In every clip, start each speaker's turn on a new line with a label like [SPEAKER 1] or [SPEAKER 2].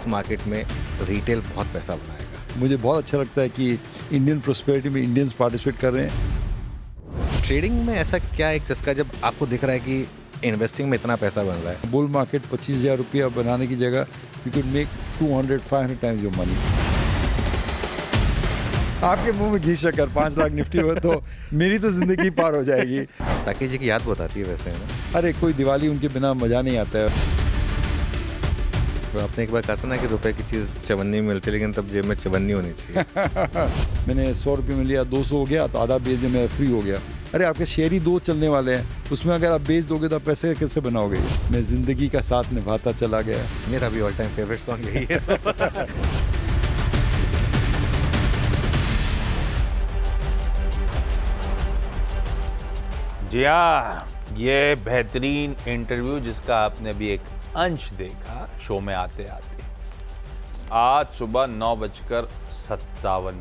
[SPEAKER 1] Market में retail बहुत पैसा बनाएगा।
[SPEAKER 2] मुझे बहुत अच्छा लगता है कि इंडियन प्रोस्पेरिटी में इंडियंस पार्टिसिपेट कर रहे हैं।
[SPEAKER 1] ट्रेडिंग में ऐसा क्या एक चस्का जब आपको दिख रहा है कि इन्वेस्टिंग में इतना पैसा बन रहा है?
[SPEAKER 2] बुल मार्केट 25,000 रुपया बनाने की जगह you can make 200-500 times your money. आपके मुंह में घी शक्कर 5 लाख निफ्टी हो तो मेरी तो जिंदगी पार हो जाएगी।
[SPEAKER 1] राकेश जी की याद बहुत आती है वैसे, है ना?
[SPEAKER 2] अरे कोई दिवाली उनके बिना मजा नहीं आता है।
[SPEAKER 1] तो आपने एक बार कहा था ना कि रुपए की चीज़ चवन्नी में मिलती है, लेकिन तब जेब में चवन्नी होनी चाहिए।
[SPEAKER 2] मैंने 100 रुपये में लिया, 200 हो गया तो आधा बेच दे, मेरा फ्री हो गया। अरे आपके शेयर ही 2 चलने वाले हैं, उसमें अगर आप बेच दोगे तो आप पैसे कैसे बनाओगे? मैं जिंदगी का साथ निभाता चला गया।
[SPEAKER 1] मेरा भी ऑल टाइम फेवरेट सॉन्ग यही है।
[SPEAKER 3] जी हाँ, ये बेहतरीन इंटरव्यू जिसका आपने अभी एक अंश देखा शो में आते आते, आज सुबह 9:57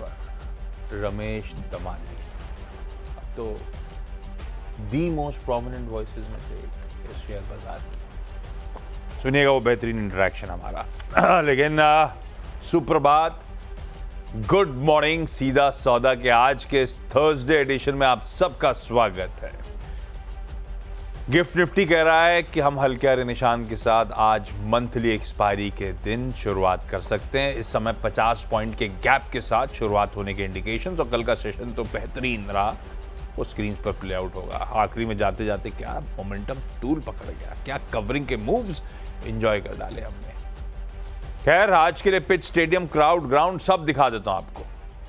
[SPEAKER 3] पर रमेश दमानी, अब तो दी मोस्ट प्रोमिनेंट वॉइसेस में से एक इस शेयर बाजार की। सुनिएगा वो बेहतरीन इंटरेक्शन हमारा। लेकिन सुप्रभात, गुड मॉर्निंग, सीधा सौदा के आज के इस थर्सडे एडिशन में आप सबका स्वागत है। गिफ्ट निफ्टी कह रहा है कि हम हल्के हरे निशान के साथ आज मंथली एक्सपायरी के दिन शुरुआत कर सकते हैं। इस समय 50 पॉइंट के गैप के साथ शुरुआत होने के इंडिकेशंस, और कल का सेशन तो बेहतरीन रहा, वो स्क्रीन पर प्ले आउट होगा। आखिरी में जाते जाते क्या मोमेंटम टूल पकड़ गया, क्या कवरिंग के मूव्स एंजॉय कर डाले हमने। खैर, आज के लिए पिच, स्टेडियम, क्राउड, ग्राउंड सब दिखा देता हूं आपको।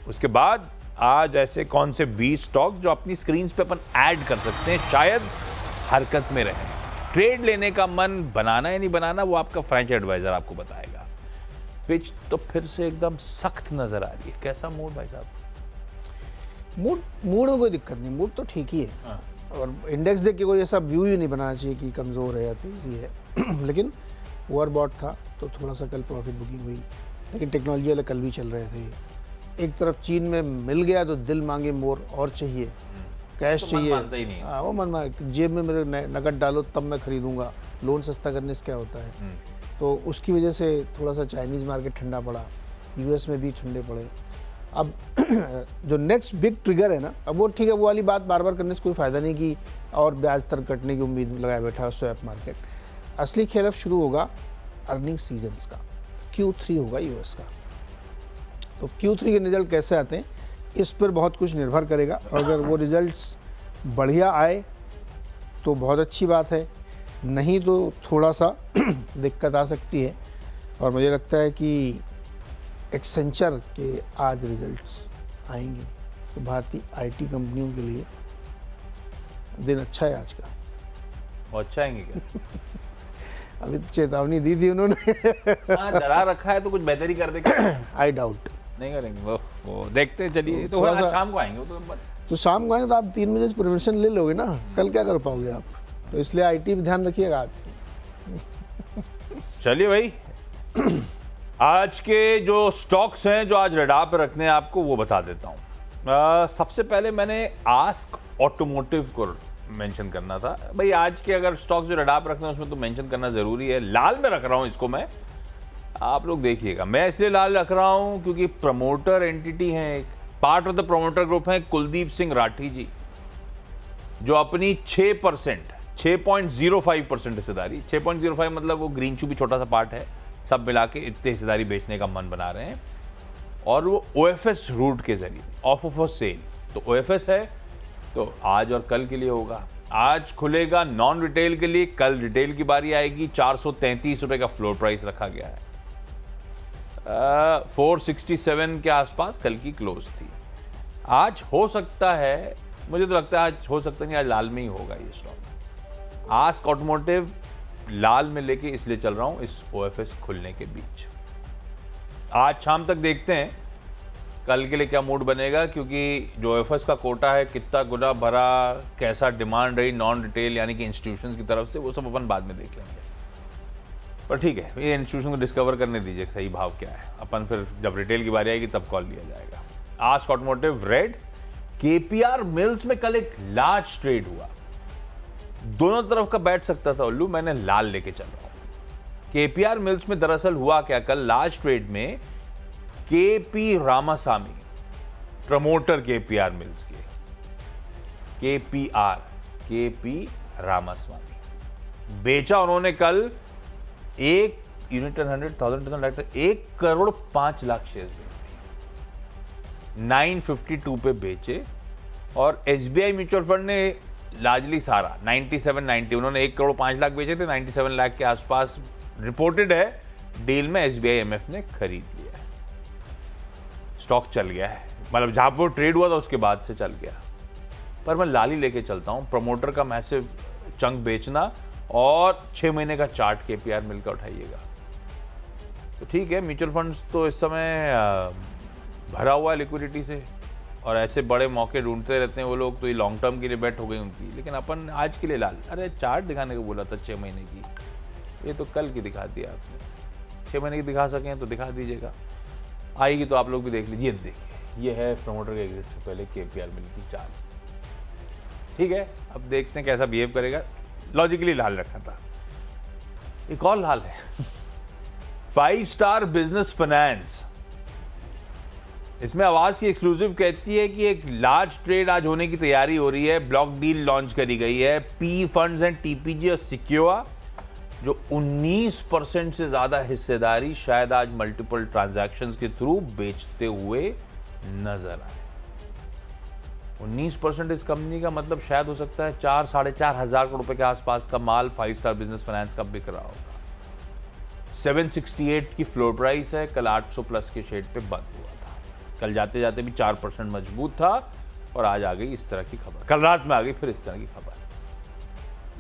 [SPEAKER 3] उसके बाद आज ऐसे कौन से 20 स्टॉक जो अपनी स्क्रीन पे अपन ऐड कर सकते हैं, शायद हरकत में रहे। ट्रेड लेने का मन बनाना या नहीं बनाना वो आपका फाइनेंशियल एडवाइजर आपको बताएगा। पिच तो फिर से एकदम सख्त नजर आ रही है। कैसा मूड भाई साहब?
[SPEAKER 4] मूड में कोई दिक्कत नहीं, मूड तो ठीक ही है।
[SPEAKER 3] हाँ।
[SPEAKER 4] और इंडेक्स देख के कोई ऐसा व्यू ही नहीं बनाना चाहिए कि कमज़ोर है या तेज़ी है। लेकिन ओवरबॉट था तो थोड़ा सा कल प्रॉफिट बुकिंग हुई, लेकिन टेक्नोलॉजी वाले कल भी चल रहे थे। एक तरफ चीन में मिल गया तो दिल मांगे मोर और चाहिए, कैश
[SPEAKER 3] तो
[SPEAKER 4] चाहिए।
[SPEAKER 3] मन मानता ही नहीं।
[SPEAKER 4] हाँ, वो मन मांग, जेब में मेरे नकद डालो तब मैं खरीदूंगा। लोन सस्ता करने से क्या होता है? तो उसकी वजह से थोड़ा सा चाइनीज़ मार्केट ठंडा पड़ा, यूएस में भी ठंडे पड़े। अब जो नेक्स्ट बिग ट्रिगर है ना, अब वो ठीक है, वो वाली बात बार बार करने से कोई फ़ायदा नहीं कि और ब्याज दर कटने की उम्मीद लगाए बैठा है स्वैप मार्केट। असली खेल अब शुरू होगा अर्निंग सीजन्स का, Q3 होगा यूएस का। तो Q3 के रिजल्ट कैसे आते हैं इस पर बहुत कुछ निर्भर करेगा। और अगर वो रिजल्ट्स बढ़िया आए तो बहुत अच्छी बात है, नहीं तो थोड़ा सा दिक्कत आ सकती है। और मुझे लगता है कि एक्सेंचर के आज रिजल्ट्स आएंगे तो भारतीय आईटी कंपनियों के लिए दिन अच्छा है आज का।
[SPEAKER 3] वो अच्छा आएंगे क्या?
[SPEAKER 4] अभी तो चेतावनी दी थी उन्होंने।
[SPEAKER 3] हाँ, डरा रखा है तो कुछ बेहतरी कर देगा।
[SPEAKER 4] I doubt.
[SPEAKER 3] नहीं करेंगे वो देखते हैं। चलिए, तो
[SPEAKER 4] थोड़ा
[SPEAKER 3] आज
[SPEAKER 4] सा-
[SPEAKER 3] शाम को आएंगे वो तो।
[SPEAKER 4] तो शाम को आएंगे तो आप 3 बजे से परमिशन ले लोगे ना, कल क्या कर पाओगे आप? तो इसलिए आईटी भी ध्यान रखिएगा आज।
[SPEAKER 3] चलिए भाई, आज के जो स्टॉक्स हैं जो आज रडार पे रखने हैं आपको, वो बता देता हूँ। सबसे पहले मैंने आस्क ऑटोमोटिव को मेंशन करना था। भाई आज के अगर स्टॉक्स जो रडार पे रखना है उसमें तो मेंशन करना जरूरी है। लाल में रख रहा हूँ इसको मैं, आप लोग देखिएगा। मैं इसलिए लाल रख रहा हूँ क्योंकि प्रमोटर एंटिटी है, एक part of the promoter group है कुलदीप सिंह राठी जी, जो अपनी 6.05% हिस्सेदारी, 6.05 मतलब वो ग्रीन चू भी छोटा सा पार्ट है, सब मिला के इतने हिस्सेदारी बेचने का मन बना रहे हैं। और वो ओएफएस रूट के जरिए, ऑफ ऑफ सेल। तो ओएफएस है तो आज और कल के लिए होगा। आज खुलेगा नॉन रिटेल के लिए, कल रिटेल की बारी आएगी। 433 रुपए का फ्लोर प्राइस रखा गया है। 467 के आसपास कल की क्लोज थी। आज हो सकता है, मुझे तो लगता है आज हो सकता नहीं, आज लाल में ही होगा ये स्टॉक। आस्क ऑटोमोटिव लाल में लेके इसलिए चल रहा हूं इस ओएफएस खुलने के बीच। आज शाम तक देखते हैं कल के लिए क्या मूड बनेगा, क्योंकि जो ओएफएस का कोटा है कितना गुना भरा, कैसा डिमांड रही नॉन रिटेल यानी कि इंस्टीट्यूशंस की तरफ से, वो सब अपन बाद में देख लेंगे। पर ठीक है, ये इंस्टीट्यूशन को डिस्कवर करने दीजिए सही भाव क्या है, अपन फिर जब रिटेल की बारी आएगी तब कॉल लिया जाएगा। Ask automotive red. KPR mills में कल एक लार्ज ट्रेड हुआ, दोनों तरफ का बैठ सकता था उल्लू, मैंने लाल लेके चल रहा हूं। केपीआर मिल्स में दरअसल हुआ क्या, कल लार्ज ट्रेड में KP Ramasamy, promoter KPR mills के, केपी रामास्वामी, बेचा उन्होंने कल 1 यूनिट 100,000 1 करोड़ 5 लाख शेयर बेचे, 952 पे बेचे। और एसबीआई म्यूचुअल फंड ने लार्जली सारा 97-90, उन्होंने 1 करोड़ 5 लाख बेचे थे, 97 लाख के आसपास रिपोर्टेड है डील में एसबीआई एमएफ ने खरीद लिया है। स्टॉक चल गया है, मतलब जहां पर ट्रेड हुआ था उसके बाद से चल गया। पर मैं लाली लेके चलता हूं, प्रमोटर का मैसिव चंक बेचना और 6 महीने का चार्ट केपीआर मिल का उठाइएगा। तो ठीक है, म्यूचुअल फंड्स तो इस समय भरा हुआ है लिक्विडिटी से, और ऐसे बड़े मौके ढूंढते रहते हैं वो लोग, तो ये लॉन्ग टर्म की लिए बेट हो गई उनकी। लेकिन अपन आज के लिए लाल, अरे चार्ट दिखाने को बोला था 6 महीने की, ये तो कल की दिखा दिया आपने। 6 महीने की दिखा सकें तो दिखा दीजिएगा, आएगी तो आप लोग भी देख लीजिए। देखिए ये है प्रमोटर के एग्जिट से पहले केपीआर मिल की चार्ट। ठीक है, अब देखते हैं कैसा बिहेव करेगा। लॉजिकली लाल रखा था, एक और लाल है 5 स्टार बिजनेस फाइनेंस। इसमें आवाज की एक्सक्लूसिव कहती है कि एक लार्ज ट्रेड आज होने की तैयारी हो रही है, ब्लॉक डील लॉन्च करी गई है। पी फंड्स एंड टीपीजी और सिक्योर जो 19% से ज्यादा हिस्सेदारी शायद आज मल्टीपल ट्रांजैक्शंस के थ्रू बेचते हुए नजर आए। 19% इस कंपनी का मतलब शायद हो सकता है 4-4.5 हजार करोड़ रुपए के आसपास का माल 5 स्टार बिजनेस फाइनेंस का बिक रहा होगा। 768 की फ्लोर प्राइस है, कल 800 प्लस के शेड पे बंद हुआ था। कल जाते जाते भी 4% मजबूत था और आज आ गई इस तरह की खबर, कल रात में आ गई फिर इस तरह की खबर।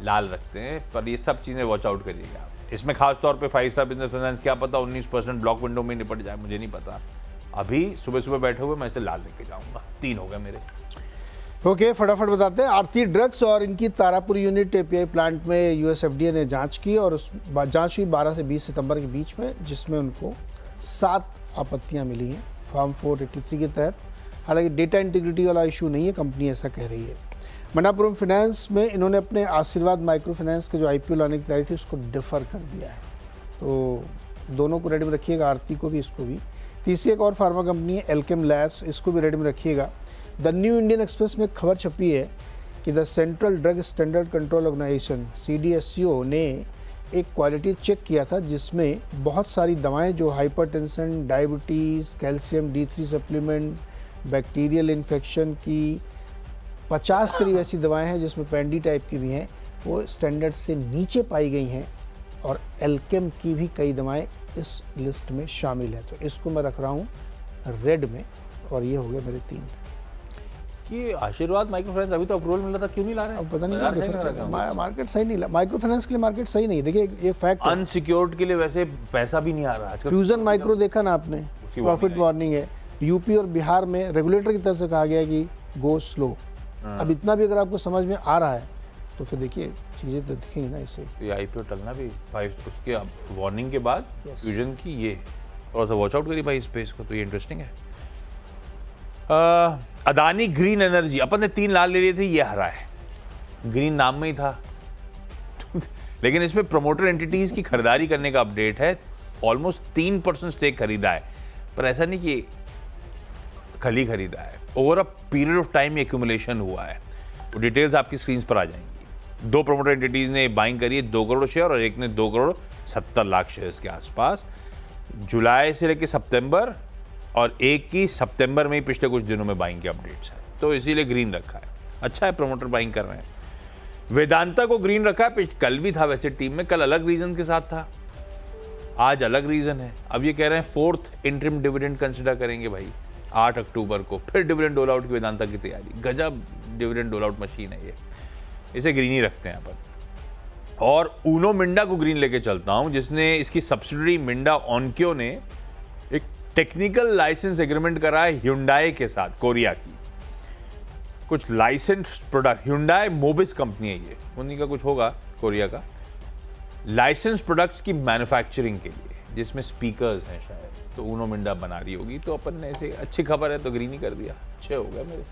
[SPEAKER 3] लाल रखते हैं, पर ये सब चीजें वॉच आउट करिएगा। इसमें खास तौर पे 5 स्टार बिजनेस फाइनेंस, क्या पता 19% ब्लॉक विंडो में निपट जाए, मुझे नहीं पता। अभी सुबह सुबह बैठे हुए मैं इसे लाल लेके जाऊंगा। 3 हो गए मेरे।
[SPEAKER 4] ओके, फटाफट बताते हैं। आरती ड्रग्स और इनकी तारापुर यूनिट एपीआई प्लांट में यूएस एफडीए ने जांच की, और उस जांच हुई 12 से 20 सितंबर के बीच में, जिसमें उनको 7 आपत्तियां मिली हैं फॉर्म 483 के तहत। हालांकि डेटा इंटीग्रिटी वाला इशू नहीं है, कंपनी ऐसा कह रही है। मनापुरम फाइनेंस में इन्होंने अपने आशीर्वाद माइक्रो फाइनेंस के जो आईपीओ लाने की तैयारी थी उसको डिफर कर दिया है। तो दोनों को रेडी में रखिएगा, आरती को भी, इसको भी। तीसरी एक और फार्मा कंपनी है एल्केम लैब्स, इसको भी रेडी में रखिएगा। द न्यू इंडियन एक्सप्रेस में खबर छपी है कि the central drug standard control organisation CDSCO ने एक क्वालिटी चेक किया था, जिसमें बहुत सारी दवाएं जो hypertension, diabetes, calcium D3 supplement, bacterial infection की 50 करीब ऐसी दवाएं हैं जिसमें पैंडी टाइप की भी हैं, वो स्टैंडर्ड से नीचे पाई गई हैं। और एल्केम की भी कई दवाएं इस लिस्ट में शामिल है। तो इसको मैं रख रहा हूँ रेड में, और ये हो गए मेरे 3।
[SPEAKER 3] कि आशीर्वाद माइक्रो फाइनेंस अभी तो अप्रूवल मिला था, क्यों नहीं ला रहे हैं?
[SPEAKER 4] अब पता नहीं
[SPEAKER 3] बाजार
[SPEAKER 4] क्या
[SPEAKER 3] सही
[SPEAKER 4] डिफर
[SPEAKER 3] नहीं
[SPEAKER 4] कर
[SPEAKER 3] रखा
[SPEAKER 4] रहा है। मार्केट सही नहीं, माइक्रो फाइनेंस के लिए मार्केट सही नहीं। देखिए ये फैक्ट है।
[SPEAKER 3] अनसिक्योर्ड के लिए वैसे पैसा भी नहीं आ रहा आजकल।
[SPEAKER 4] फ्यूजन माइक्रो देखा ना आपने, प्रॉफिट वार्निंग है। यूपी और बिहार में रेगुलेटर की तरफ से कहा गया कि गो स्लो। अब इतना भी अगर आपको समझ में आ रहा है तो फिर देखिए चीज़ें तो दिखेंगी ना इससे।
[SPEAKER 3] ये आईपीओ टलना भी 5 उसके वार्निंग के बाद
[SPEAKER 4] Yes.
[SPEAKER 3] फ्यूजन की, ये थोड़ा सा वॉच आउट करिए भाई स्पेस को, तो ये इंटरेस्टिंग है। अदानी ग्रीन एनर्जी, अपन ने 3 लाल ले लिए थे, ये हरा है। ग्रीन नाम में ही था लेकिन इसमें प्रमोटर एंटिटीज की खरीदारी करने का अपडेट है। ऑलमोस्ट 3% स्टेक खरीदा है, पर ऐसा नहीं कि कल ही खरीदा है, over a period of time accumulation हुआ है। वो डिटेल्स आपकी स्क्रीन पर आ जाएंगी। 2 प्रमोटर एंटिटीज ने बाइंग करी है 2 करोड़ शेयर, और एक ने 2 करोड़ 70 लाख शेयर्स के आसपास, जुलाई से लेकर सितंबर, और एक की सितंबर में ही पिछले कुछ दिनों में बाइंग के अपडेट्स है, तो इसीलिए ग्रीन रखा है। अच्छा है, प्रमोटर बाइंग कर रहे हैं। वेदांता को ग्रीन रखा है, कल भी था वैसे टीम में, कल अलग रीजन के साथ था, आज अलग रीजन है। अब ये कह रहे हैं 4th इंटरिम डिविडेंड कंसिडर करेंगे भाई 8 अक्टूबर को, फिर डिविडेंड डोल आउट की वेदांता की तैयारी। गजब डिविडेंड डोल आउट मशीन है ये, इसे ग्रीन ही रखते हैं अपन। और ऊनो मिंडा को ग्रीन लेके चलता हूं, जिसने इसकी सब्सिडरी मिंडा ऑनक्यो ने एक टेक्निकल लाइसेंस एग्रीमेंट करा है ह्युंडई के साथ, कोरिया की। कुछ licence product, Hyundai Mobis company है ये, उन्हीं का कुछ होगा कोरिया का, लाइसेंस प्रोडक्ट्स की मैन्युफैक्चरिंग के लिए, जिसमें स्पीकर्स हैं शायद, तो ऊनो मिंडा बना रही होगी। तो अपन ने ऐसे अच्छी खबर है तो ग्रीन ही कर दिया। 6 हो गया मेरे।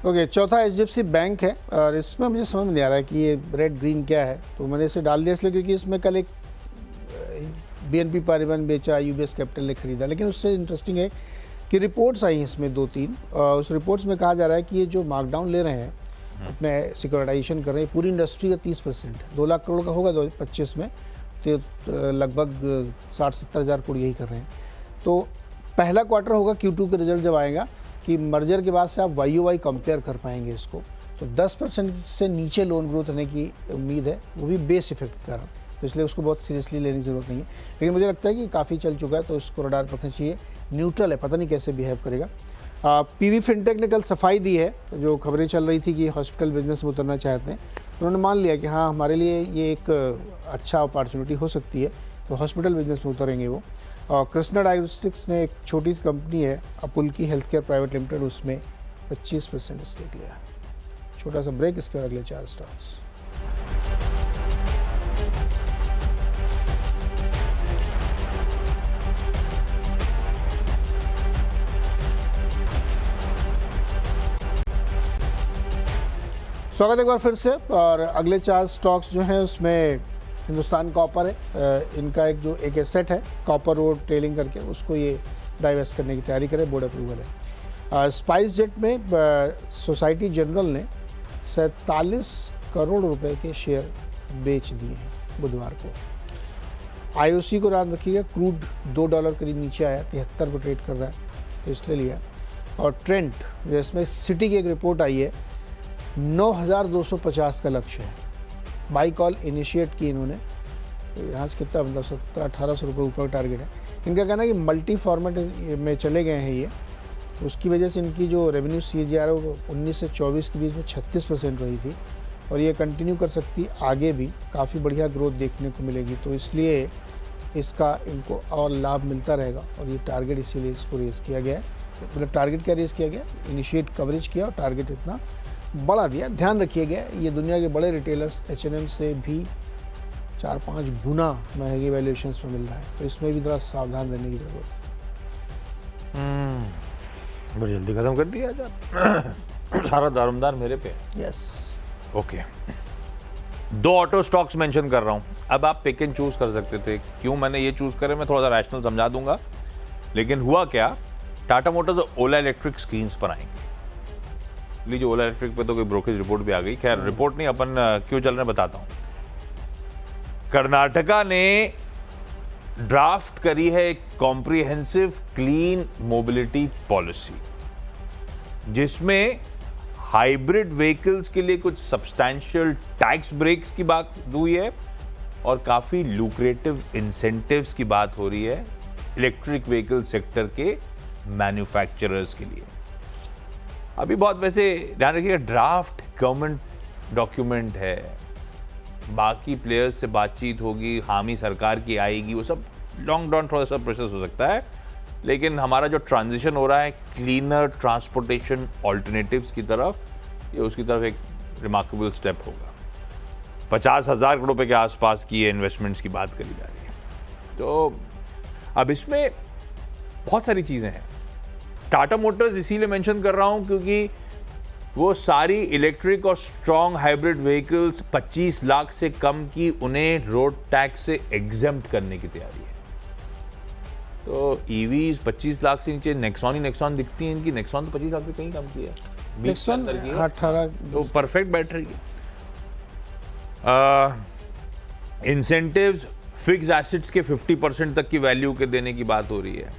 [SPEAKER 4] ओके, चौथा HDFC बैंक है, और इसमें मुझे समझ में नहीं आ रहा है कि ये रेड ग्रीन क्या है, तो मैंने इसे डाल दिया इसलिए क्योंकि इसमें कल एक BNP पारिवारिक ने बेचा, UBS कैपिटल ने खरीदा। लेकिन उससे इंटरेस्टिंग है कि रिपोर्ट्स आई हैं इसमें 2-3, उस रिपोर्ट्स में कहा जा रहा है कि ये जो मार्कडाउन ले रहे हैं, अपने सिक्योरिटाइजेशन कर रहे हैं, पूरी इंडस्ट्री का 30%, 2 लाख करोड़ का होगा 2025 में, तो लगभग 60-70 हज़ार करोड़ यही कर रहे हैं। तो पहला क्वार्टर होगा Q2 के रिजल्ट जब आएगा कि मर्जर के बाद से आप YOY कंपेयर कर पाएंगे इसको, तो 10% से नीचे लोन ग्रोथ रहने की उम्मीद है, वो भी बेस इफेक्ट के कारण। तो इसलिए उसको बहुत सीरियसली लेने की ज़रूरत नहीं है। लेकिन मुझे लगता है कि काफ़ी चल चुका है, तो इसको रडार पर रखना चाहिए। न्यूट्रल है, पता नहीं कैसे बिहेव करेगा। PV फिनटेक ने कल सफाई दी है, जो खबरें चल रही थी कि हॉस्पिटल बिजनेस में उतरना चाहते हैं, उन्होंने मान लिया कि हाँ हमारे लिए ये एक अच्छा अपॉर्चुनिटी हो सकती है, तो हॉस्पिटल बिजनेस में उतरेंगे वो। और कृष्णा डायग्नोस्टिक्स ने एक छोटी सी कंपनी है अपुल्की हेल्थ केयर प्राइवेट लिमिटेड, उसमें 25% स्टेक लिया है। छोटा सा ब्रेक, इसके बाद अगले 4 स्टॉक्स। स्वागत है एक बार फिर से। और अगले 4 स्टॉक्स जो हैं उसमें हिंदुस्तान कॉपर है, इनका जो एक एसेट है कॉपर रोड ट्रेलिंग करके, उसको ये डाइवेस्ट करने की तैयारी करे, बोर्ड अप्रूवल है। स्पाइस जेट में सोसाइटी जनरल ने 47 करोड़ रुपए के शेयर बेच दिए हैं बुधवार को। IOC को याद रखिएगा, क्रूड $2 करीब नीचे आया, 73 पर ट्रेड कर रहा है, तो इसलिए लिया। और ट्रेंड जिसमें सिटी की एक रिपोर्ट आई है, 9,250 का लक्ष्य है, बाई कॉल इनिशिएट की इन्होंने। तो यहाँ से कितना मतलब 1700-1800 रुपये ऊपर टारगेट है। इनका कहना है कि मल्टी फॉर्मेट में चले गए हैं ये, उसकी वजह से इनकी जो रेवेन्यू CAGR है वो 19 से 24 के बीच में 36% रही थी, और ये कंटिन्यू कर सकती, आगे भी काफ़ी बढ़िया ग्रोथ देखने को मिलेगी। तो इसलिए इसका इनको और लाभ मिलता रहेगा, और ये टारगेट इसीलिए इसको रेज़ किया गया है। मतलब टारगेट क्या रेज़ किया गया, इनिशिएट कवरेज किया और टारगेट इतना बढ़ा दिया। ध्यान रखिएगा, ये दुनिया के बड़े रिटेलर्स H&M से भी 4-5 गुना महंगी वैल्यूएशंस में मिल रहा है, तो इसमें भी थोड़ा सावधान रहने की ज़रूरत है।
[SPEAKER 3] बड़ी जल्दी खत्म कर दिया आज। सारा दारोमदार मेरे पे।
[SPEAKER 4] Yes,
[SPEAKER 3] okay. 2 auto stocks mention कर रहा हूं। अब आप पिक एंड चूज कर सकते थे, क्यों मैंने ये चूज करे मैं थोड़ा सा रैशनल समझा दूंगा। लेकिन हुआ क्या, टाटा मोटर्स और ओला इलेक्ट्रिक स्क्रीन्स पर आएंगे। लीजिए, ओला इलेक्ट्रिक पे तो कोई ब्रोकरेज रिपोर्ट भी आ गई। खैर, रिपोर्ट नहीं, अपन क्यों चल रहे बताता हूं। कर्नाटका ने ड्राफ्ट करी है एक कॉम्प्रिहेंसिव क्लीन मोबिलिटी पॉलिसी, जिसमें हाइब्रिड व्हीकल्स के लिए कुछ सब्सटैंशियल टैक्स ब्रेक्स की बात हुई है, और काफी लुक्रेटिव इंसेंटिव्स की बात हो रही है इलेक्ट्रिक व्हीकल सेक्टर के मैन्युफैक्चरर्स के लिए। अभी बहुत वैसे ध्यान रखिएगा, ड्राफ्ट गवर्नमेंट डॉक्यूमेंट है, बाकी प्लेयर्स से बातचीत होगी, हामी सरकार की आएगी, वो सब लॉन्ग ड्रॉन थोड़ा सा प्रोसेस हो सकता है। लेकिन हमारा जो ट्रांजिशन हो रहा है क्लीनर ट्रांसपोर्टेशन ऑल्टरनेटिव्स की तरफ, ये उसकी तरफ एक रिमार्केबल स्टेप होगा। 50,000 करोड़ रुपए के आसपास की इन्वेस्टमेंट्स की बात करी जा रही है। तो अब इसमें बहुत सारी चीज़ें हैं। टाटा मोटर्स इसीलिए मेंशन कर रहा हूं क्योंकि वो सारी इलेक्ट्रिक और स्ट्रॉन्ग हाइब्रिड व्हीकल्स 25 लाख से कम की उन्हें रोड टैक्स से एग्जेम्प्ट करने की तैयारी है। तो ईवीज 25 लाख से नीचे, नेक्सॉन दिखती है इनकी। नेक्सॉन तो 25 लाख से कहीं कम की है,
[SPEAKER 4] नेक्सॉन 18,
[SPEAKER 3] तो परफेक्ट बैटरी है। इंसेंटिव्स फिक्स एसेट्स के 50% तक की वैल्यू के देने की बात हो रही है।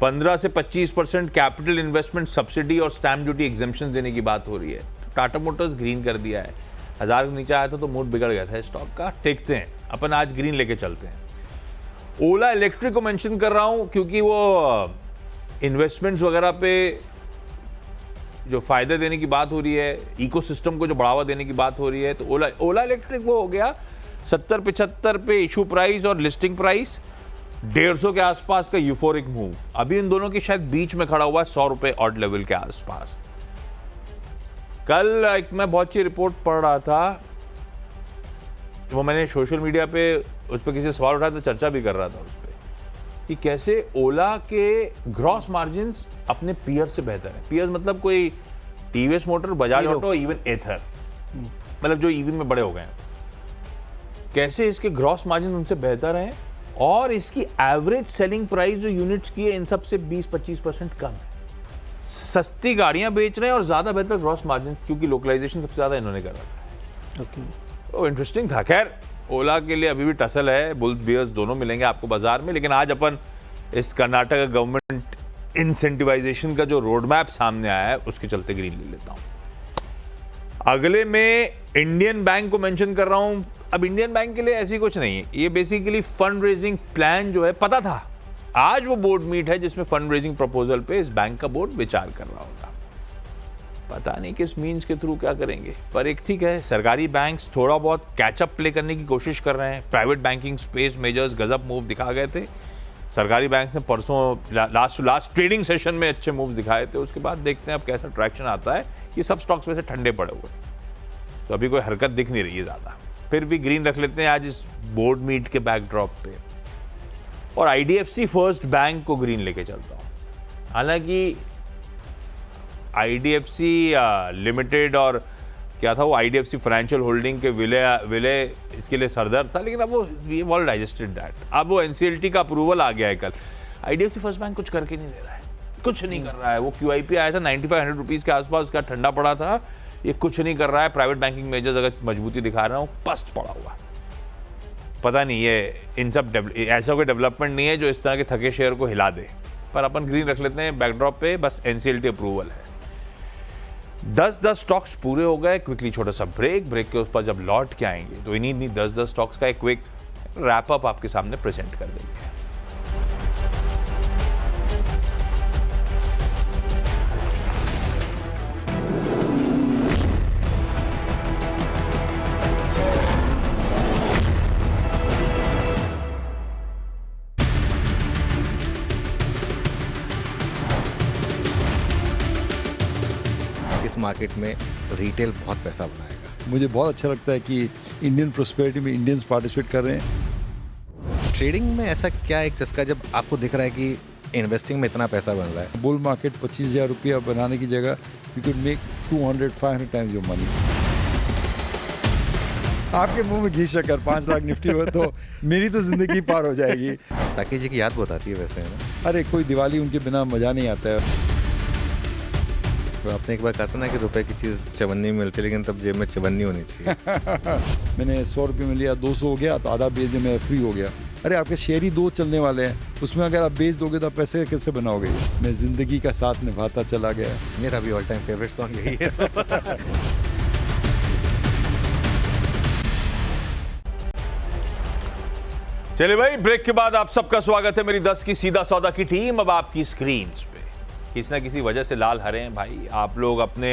[SPEAKER 3] 15 से 25% कैपिटल इन्वेस्टमेंट सब्सिडी और स्टैम्प ड्यूटी एग्जेम्पशन देने की बात हो रही है। टाटा मोटर्स ग्रीन कर दिया है। 1000 के नीचे आया था तो मूड बिगड़ गया था स्टॉक का। देखते हैं, अपन आज ग्रीन लेके चलते हैं। ओला इलेक्ट्रिक को मेंशन कर रहा हूं क्योंकि वो इन्वेस्टमेंट्स वगैरह पे जो फायदे देने की बात हो रही है, इकोसिस्टम को जो बढ़ावा देने की बात हो रही है, तो ओला इलेक्ट्रिक वो हो गया 70-75 पे इशू प्राइस और लिस्टिंग प्राइस 150 के आसपास का यूफोरिक मूव। अभी इन दोनों के शायद बीच में खड़ा हुआ है 100 रुपए ऑड लेवल के आसपास। कल एक मैं बहुत अच्छी रिपोर्ट पढ़ रहा था, वो मैंने सोशल मीडिया पे उस पर किसी से सवाल उठाया तो चर्चा भी कर रहा था उस पर, कि कैसे ओला के ग्रॉस मार्जिन्स अपने पीयर से बेहतर है। पीयर्स मतलब कोई TVS motor, Bajaj auto, even Ather, मतलब जो ईवी में बड़े हो गए हैं, कैसे इसके ग्रॉस मार्जिन उनसे बेहतर हैं और इसकी एवरेज सेलिंग प्राइस जो यूनिट्स की है इन सब से 20-25% कम है। सस्ती गाड़ियां बेच रहे हैं और ज्यादा बेहतर ग्रॉस मार्जिन, क्योंकि लोकलाइजेशन सबसे ज्यादा इन्होंने कर रखा है।
[SPEAKER 4] ओके,
[SPEAKER 3] तो इंटरेस्टिंग था। खैर, ओला के लिए अभी भी टसल है, बुल्स बियर्स दोनों मिलेंगे आपको बाजार में, लेकिन आज अपन इस कर्नाटक गवर्नमेंट इंसेंटिवाइजेशन का जो रोड मैप सामने आया है उसके चलते ग्रीन ले लेता हूं। अगले में इंडियन बैंक को मेंशन कर रहा हूं। अब इंडियन बैंक के लिए ऐसी कुछ नहीं है, ये बेसिकली फंड रेजिंग प्लान जो है, पता था आज वो बोर्ड मीट है जिसमें फंड रेजिंग प्रपोजल पे इस बैंक का बोर्ड विचार कर रहा होगा। पता नहीं किस मीन्स के थ्रू क्या करेंगे, पर एक ठीक है, सरकारी बैंक्स थोड़ा बहुत कैचअप प्ले करने की कोशिश कर रहे हैं। प्राइवेट बैंकिंग स्पेस मेजर्स गजब मूव दिखा गए थे सरकारी बैंक्स ने परसों लास्ट ट्रेडिंग सेशन में, अच्छे मूव दिखाए थे। उसके बाद देखते हैं अब कैसा ट्रैक्शन आता है। ये सब स्टॉक्स में से ठंडे पड़े हुए, तो अभी कोई हरकत दिख नहीं रही है ज़्यादा। फिर भी ग्रीन रख लेते हैं आज इस बोर्ड मीट के बैकड्रॉप पे, और आईडीएफसी फर्स्ट बैंक को ग्रीन लेके चलता हूँ। हालांकि आईडीएफसी लिमिटेड और क्या था वो आईडीएफसी फाइनेंशियल होल्डिंग के विलय इसके लिए सरदर्द था, लेकिन अब वो वी ऑल डाइजेस्टेड दैट। अब वो एनसीएलटी का अप्रूवल आ गया है कल। आईडीएफसी फर्स्ट बैंक कुछ करके नहीं दे रहा है, कुछ नहीं कर रहा है। वो क्यूआईपी आया था 9500 रुपीज़ के आसपास, उसका ठंडा पड़ा था। ये कुछ नहीं कर रहा है। प्राइवेट बैंकिंग मेजर्स अगर मजबूती दिखा रहा हूँ, पस्त पड़ा हुआ। पता नहीं ये इन सब ऐसा कोई डेवलपमेंट नहीं है जो इस तरह के थके शेयर को हिला दे, पर अपन ग्रीन रख लेते हैं बैकड्रॉप पे। बस एनसीएलटी अप्रूवल है। 10 स्टॉक्स पूरे हो गए। क्विकली छोटा सा ब्रेक के उस पर जब लौट के आएंगे तो इन्हीं 10 स्टॉक्स का एक क्विक रैप अप आपके सामने प्रेजेंट कर देंगे।
[SPEAKER 1] इस मार्केट में रिटेल बहुत पैसा बनाएगा।
[SPEAKER 2] मुझे बहुत अच्छा लगता है कि इंडियन प्रोस्पेरिटी में इंडियंस पार्टिसिपेट कर रहे हैं।
[SPEAKER 1] ट्रेडिंग में ऐसा क्या एक चस्का जब आपको दिख रहा है कि इन्वेस्टिंग में इतना पैसा बन रहा है?
[SPEAKER 2] बुल मार्केट 25,000 रुपया बनाने की जगह you can make 200-500 times your money. आपके मुंह में घी शक्कर 5 लाख निफ्टी हो तो मेरी तो जिंदगी पार हो जाएगी।
[SPEAKER 1] राकेश जी की याद बहुत आती है वैसे, है ना?
[SPEAKER 2] अरे कोई दिवाली उनके बिना मजा नहीं आता है।
[SPEAKER 1] तो आपने एक बार कहा था ना कि रुपए की चीज़ चवन्नी में मिलती है, लेकिन तब जेब में चवन्नी होनी चाहिए।
[SPEAKER 2] मैंने 100 रुपये में लिया, 200 हो गया तो आधा बेच दे, मैं फ्री हो गया। अरे आपके शेयर ही 2 चलने वाले हैं, उसमें अगर आप बेच दोगे तो पैसे कैसे बनाओगे? मैं जिंदगी का साथ निभाता चला गया।
[SPEAKER 1] मेरा भी ऑल टाइम फेवरेट सॉन्ग यही है।
[SPEAKER 3] चलिए भाई, ब्रेक के बाद आप सबका स्वागत है मेरी 10 की सीधा सौदा की टीम। अब आपकी स्क्रीन पे किसी ना किसी वजह से लाल हरे हैं भाई। आप लोग अपने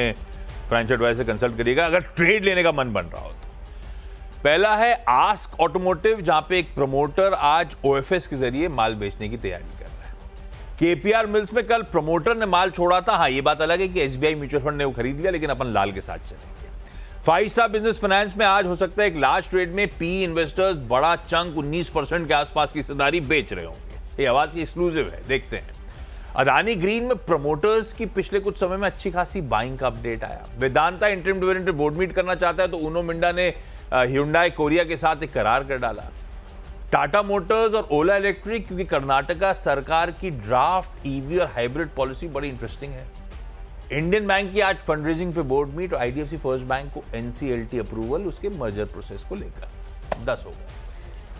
[SPEAKER 3] फाइनेंशियल एडवाइजर से कंसल्ट करिएगा अगर ट्रेड लेने का मन बन रहा हो तो। पहला है आस्क ऑटोमोटिव, जहां पे एक प्रमोटर आज ओएफएस के जरिए माल बेचने की तैयारी कर रहा है। केपीआर मिल्स में कल प्रमोटर ने माल छोड़ा था। हाँ, ये बात अलग है कि एसबीआई म्यूचुअल फंड ने वो खरीद लिया, लेकिन अपन लाल के साथ चलेंगे। 5 स्टार बिजनेस फाइनेंस में आज हो सकता है एक लार्ज ट्रेड में पी इन्वेस्टर्स बड़ा चंक 19% के आसपास की हिस्सेदारी बेच रहे होंगे। ये आवाज की एक्सक्लूसिव है, देखते हैं। अदानी ग्रीन में प्रमोटर्स की पिछले कुछ समय में अच्छी खासी बाइंग का अपडेट आया। Vedanta interim dividend pay board meet करना चाहता है तो उनो मिंडा ने ह्युंडई कोरिया के साथ एक करार कर डाला। टाटा मोटर्स और ओला इलेक्ट्रिक, क्योंकि कर्नाटका सरकार की ड्राफ्ट ईवी और हाइब्रिड पॉलिसी बड़ी इंटरेस्टिंग है। इंडियन बैंक की आज फंड रेजिंग पे बोर्ड मीट और आईडीएफसी फर्स्ट बैंक को एनसीएलटी अप्रूवल उसके मर्जर प्रोसेस को लेकर 10 हो गए।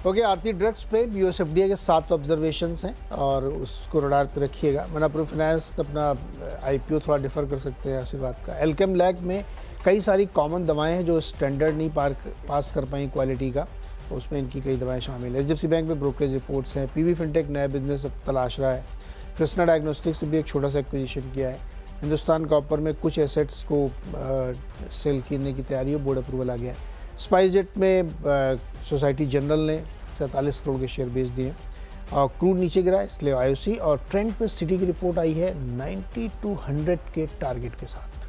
[SPEAKER 4] ओके, आरती ड्रग्स पे यूएसएफडीए के 7 ऑब्जर्वेशंस हैं और उसको रडार पे रखिएगा। मनापुर फाइनेंस अपना आईपीओ थोड़ा डिफर कर सकते हैं आशीर्वाद का। एल्केम लैब में कई सारी कॉमन दवाएं हैं जो स्टैंडर्ड नहीं पास कर पाई क्वालिटी का, उसमें इनकी कई दवाएं शामिल है। एचडीएफसी बैंक में ब्रोकरेज रिपोर्ट्स हैं। पीवी फिनटेक नया बिजनेस अब तलाश रहा है। कृष्णा डायग्नोस्टिक्स से भी एक छोटा सा एक्विजिशन किया है। हिंदुस्तान कॉपर में कुछ एसेट्स को सेल करने की तैयारी हो, बोर्ड अप्रूवल आ गया है। स्पाइसजेट में सोसाइटी जनरल ने 47 करोड़ के शेयर बेच दिए और क्रूड नीचे गिरा, इसलिए आईओसी और ट्रेंड पे सिटी की रिपोर्ट आई है 90 to 100 के टारगेट के साथ।